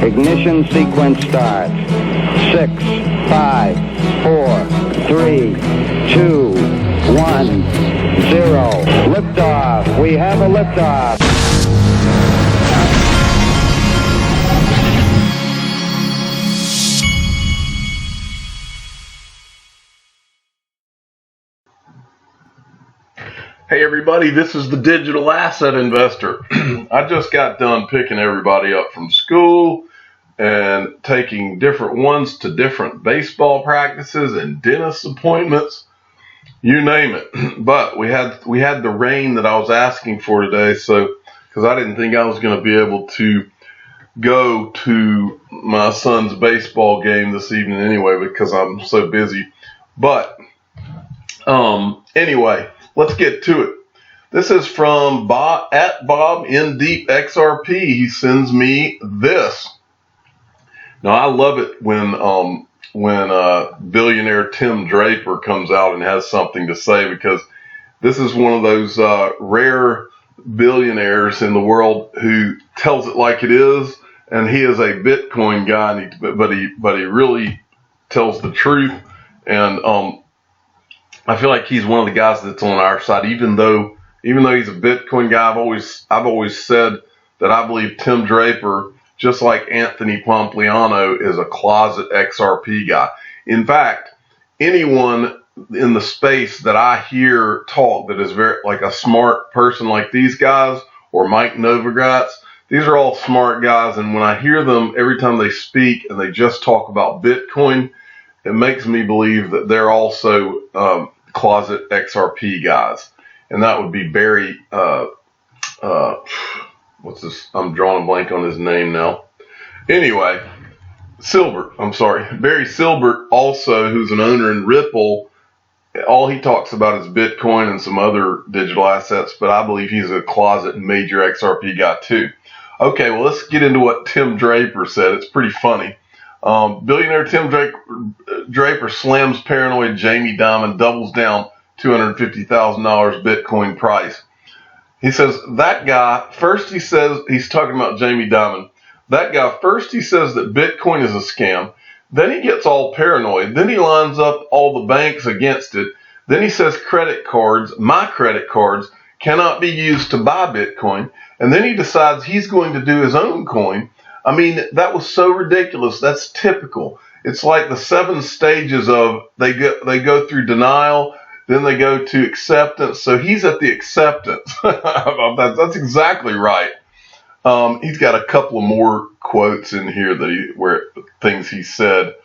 Ignition sequence starts. 6, 5, 4, 3, 2, 1, 0. Liftoff. We have a liftoff. Hey everybody, this is the Digital Asset Investor. I just got done picking everybody up from school and taking different ones to different baseball practices and dentist appointments, you name it. But we had the rain that I was asking for today, so because I didn't think I was going to be able to go to my son's baseball game this evening anyway because I'm so busy. But anyway, let's get to it. This is from Bob in Deep XRP. He sends me this. Now I love it when billionaire Tim Draper comes out and has something to say, because this is one of those rare billionaires in the world who tells it like it is, and he is a Bitcoin guy, but he really tells the truth, and I feel like he's one of the guys that's on our side, even though he's a Bitcoin guy. I've always said that I believe Tim Draper, just like Anthony Pompliano, is a closet XRP guy. In fact, anyone in the space that I hear talk that is very like a smart person like these guys or Mike Novogratz, these are all smart guys, and when I hear them every time they speak and they just talk about Bitcoin, it makes me believe that they're also closet XRP guys. And that would be Barry, what's this? I'm drawing a blank on his name now. Anyway, Silbert, Barry Silbert also, who's an owner in Ripple. All he talks about is Bitcoin and some other digital assets, but I believe he's a closet major XRP guy too. Okay, well, let's get into what Tim Draper said. It's pretty funny. Billionaire Tim Draper slams paranoid Jamie Dimon, doubles down $250,000 Bitcoin price. He says that guy, first he says, he's talking about Jamie Dimon. That guy, first he says that Bitcoin is a scam. Then he gets all paranoid. Then he lines up all the banks against it. Then he says my credit cards cannot be used to buy Bitcoin. And then he decides he's going to do his own coin. I mean, that was so ridiculous. That's typical. It's like the 7 stages of they go through denial, then they go to acceptance. So he's at the acceptance. That's exactly right. He's got a couple of more quotes in here where things he said.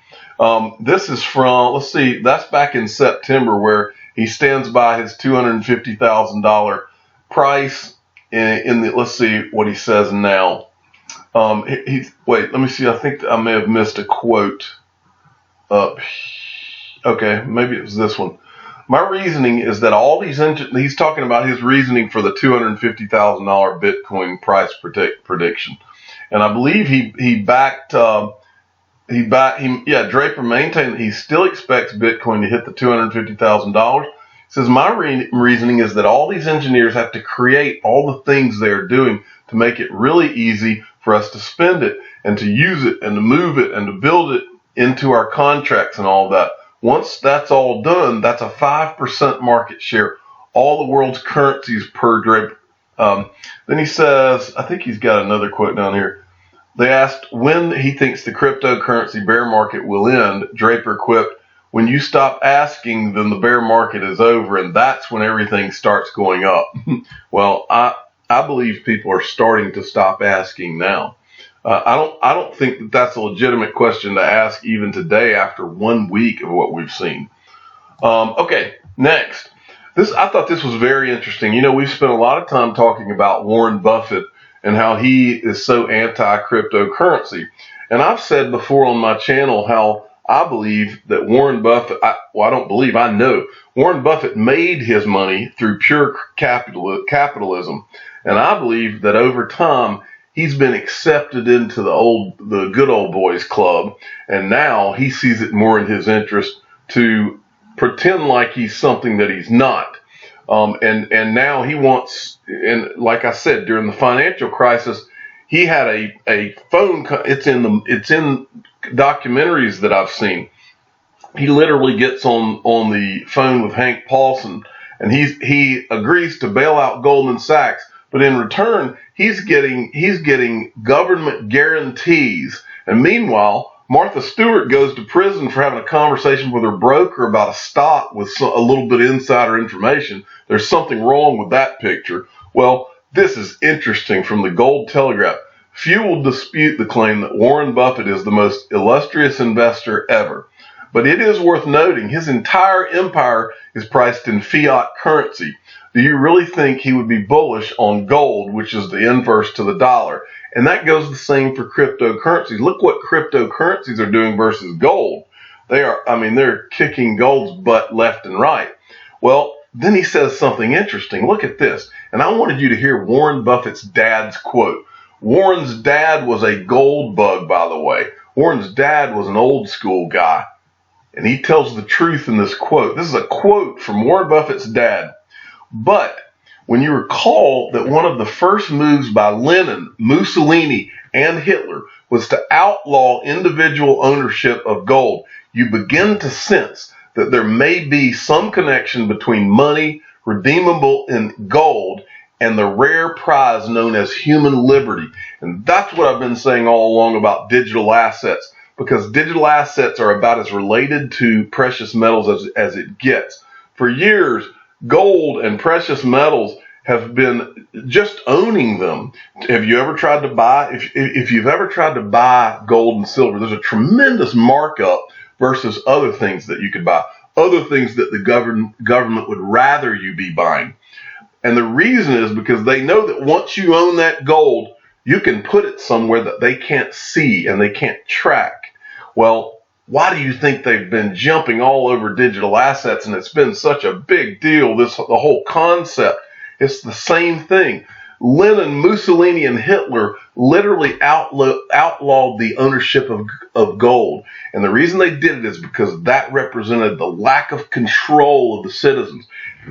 This is from, let's see, that's back in September, where he stands by his $250,000 price. Let's see what he says now. Wait, let me see. I think I may have missed a quote up. Okay, maybe it was this one. My reasoning is that all these, he's talking about his reasoning for the $250,000 Bitcoin price prediction. And I believe Draper maintained that he still expects Bitcoin to hit the $250,000. He says, my reasoning is that all these engineers have to create all the things they're doing to make it really easy for us to spend it and to use it and to move it and to build it into our contracts and all that. Once that's all done, that's a 5% market share, all the world's currencies per Draper. Then he says, I think he's got another quote down here. They asked when he thinks the cryptocurrency bear market will end. Draper quipped, when you stop asking, then the bear market is over, and that's when everything starts going up. Well, I believe people are starting to stop asking now. I don't think that that's a legitimate question to ask even today after 1 week of what we've seen. Okay, next. I thought this was very interesting. You know, we've spent a lot of time talking about Warren Buffett and how he is so anti-cryptocurrency. And I've said before on my channel how I believe that Warren Buffett, I know Warren Buffett made his money through pure capitalism. And I believe that over time, he's been accepted into the good old boys club, and now he sees it more in his interest to pretend like he's something that he's not. And now he wants, and like I said, during the financial crisis, He had a phone. It's in documentaries that I've seen. He literally gets on the phone with Hank Paulson, and he agrees to bail out Goldman Sachs, but in return he's getting government guarantees. And meanwhile, Martha Stewart goes to prison for having a conversation with her broker about a stock with a little bit of insider information. There's something wrong with that picture. Well, this is interesting from the Gold Telegraph. Few will dispute the claim that Warren Buffett is the most illustrious investor ever. But it is worth noting his entire empire is priced in fiat currency. Do you really think he would be bullish on gold, which is the inverse to the dollar? And that goes the same for cryptocurrencies. Look what cryptocurrencies are doing versus gold. They're kicking gold's butt left and right. Well, then he says something interesting. Look at this. And I wanted you to hear Warren Buffett's dad's quote. Warren's dad was a gold bug, by the way. Warren's dad was an old school guy. And he tells the truth in this quote. This is a quote from Warren Buffett's dad. But when you recall that one of the first moves by Lenin, Mussolini, and Hitler was to outlaw individual ownership of gold, you begin to sense that there may be some connection between money redeemable in gold and the rare prize known as human liberty. And that's what I've been saying all along about digital assets, because digital assets are about as related to precious metals as it gets. For years, gold and precious metals have been just owning them. Have you ever tried to buy, if you've ever tried to buy gold and silver, there's a tremendous markup versus other things that you could buy, other things that the government would rather you be buying. And the reason is because they know that once you own that gold, you can put it somewhere that they can't see and they can't track. Well, why do you think they've been jumping all over digital assets, and it's been such a big deal, the whole concept? It's the same thing. Lenin, Mussolini, and Hitler literally outlawed the ownership of gold. And the reason they did it is because that represented the lack of control of the citizens.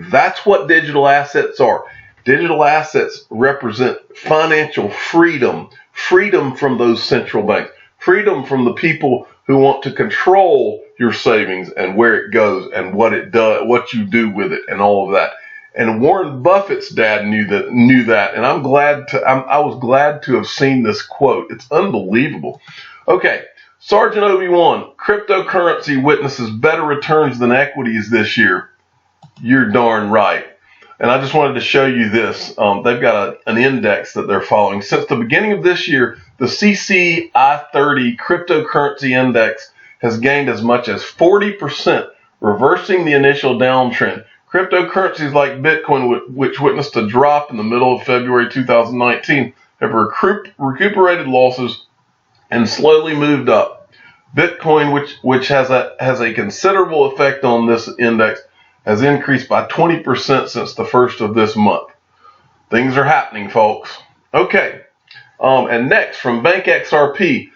That's what digital assets are. Digital assets represent financial freedom, freedom from those central banks, freedom from the people who want to control your savings and where it goes and what it does, what you do with it, and all of that. And Warren Buffett's dad knew that, and I was glad to have seen this quote. It's unbelievable. Okay, Sergeant Obi-Wan, cryptocurrency witnesses better returns than equities this year. You're darn right. And I just wanted to show you this. They've got an index that they're following. Since the beginning of this year, the CCI30 cryptocurrency index has gained as much as 40%, reversing the initial downtrend. Cryptocurrencies like Bitcoin, which witnessed a drop in the middle of February 2019, have recuperated losses and slowly moved up. Bitcoin, which has a considerable effect on this index, has increased by 20% since the first of this month. Things are happening, folks. Okay, and next from Bank XRP,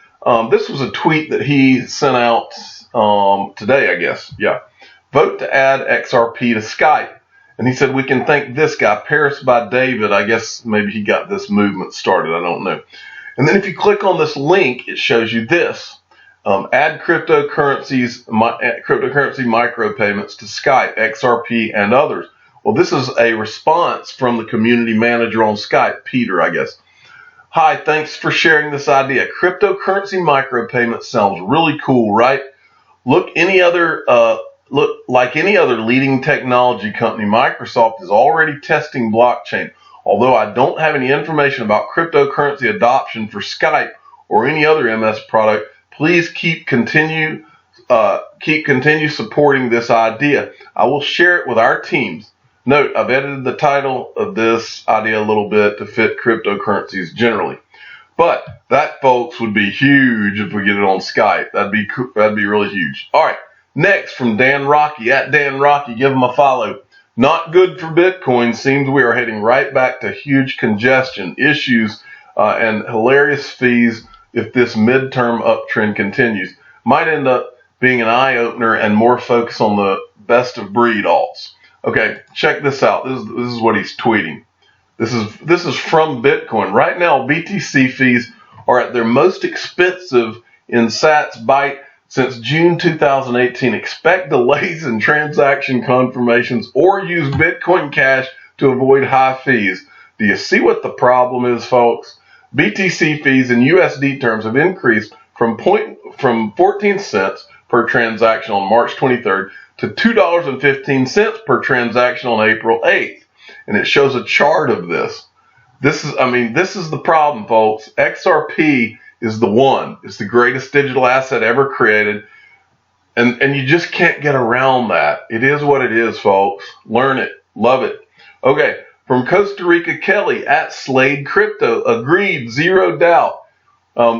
this was a tweet that he sent out today, I guess. Yeah. Vote to add XRP to Skype. And he said, we can thank this guy, Paris by David. I guess maybe he got this movement started. I don't know. And then if you click on this link, it shows you this. Add cryptocurrency micropayments to Skype, XRP, and others. Well, this is a response from the community manager on Skype, Peter, I guess. Hi, thanks for sharing this idea. Cryptocurrency micropayments sounds really cool, right? Like any other leading technology company, Microsoft is already testing blockchain. Although I don't have any information about cryptocurrency adoption for Skype or any other MS product, please continue supporting this idea. I will share it with our teams. Note, I've edited the title of this idea a little bit to fit cryptocurrencies generally. But that, folks, would be huge if we get it on Skype. That'd be really huge. All right. Next, from Dan Rocky, at Dan Rocky, give him a follow. Not good for Bitcoin. Seems we are heading right back to huge congestion, issues, and hilarious fees if this midterm uptrend continues. Might end up being an eye-opener and more focus on the best of breed alts. Okay, check this out. This is what he's tweeting. This is from Bitcoin. Right now, BTC fees are at their most expensive in Sats Byte since June 2018. Expect delays in transaction confirmations or use Bitcoin Cash to avoid high fees. Do you see what the problem is, folks? BTC fees in USD terms have increased from 14 cents per transaction on March 23rd to $2.15 per transaction on April 8th. And it shows a chart of this. This is the problem, folks. XRP is the one. It's the greatest digital asset ever created. And you just can't get around that. It is what it is, folks. Learn it. Love it. Okay. From Costa Rica, Kelly at Slade Crypto. Agreed. Zero doubt.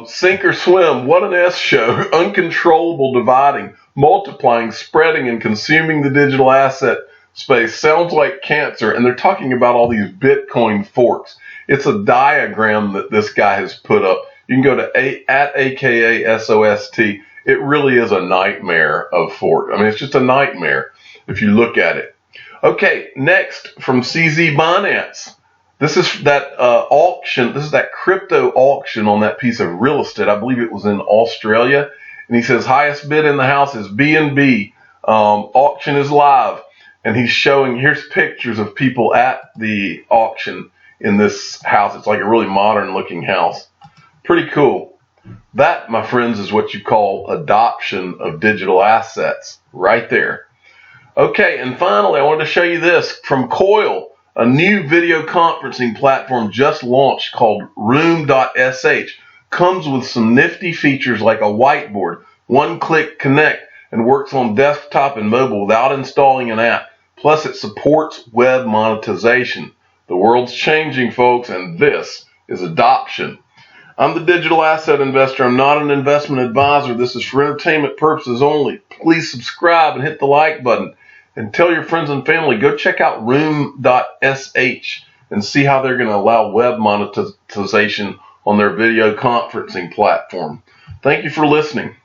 Sink or swim. What an S show. Uncontrollable dividing, multiplying, spreading, and consuming the digital asset space. Sounds like cancer. And they're talking about all these Bitcoin forks. It's a diagram that this guy has put up. You can go to at AKASOST. It really is a nightmare of fork. I mean, it's just a nightmare if you look at it. Okay, next from CZ Binance. This is that auction. This is that crypto auction on that piece of real estate. I believe it was in Australia. And he says highest bid in the house is B&B. Auction is live. And he's showing, here's pictures of people at the auction in this house. It's like a really modern looking house. Pretty cool. That, my friends, is what you call adoption of digital assets right there. Okay, and finally, I wanted to show you this from Coil, a new video conferencing platform just launched called Room.sh. Comes with some nifty features like a whiteboard, one-click connect, and works on desktop and mobile without installing an app. Plus, it supports web monetization. The world's changing, folks, and this is adoption. I'm the digital asset investor. I'm not an investment advisor. This is for entertainment purposes only. Please subscribe and hit the like button. And tell your friends and family, go check out Room.sh and see how they're going to allow web monetization on their video conferencing platform. Thank you for listening.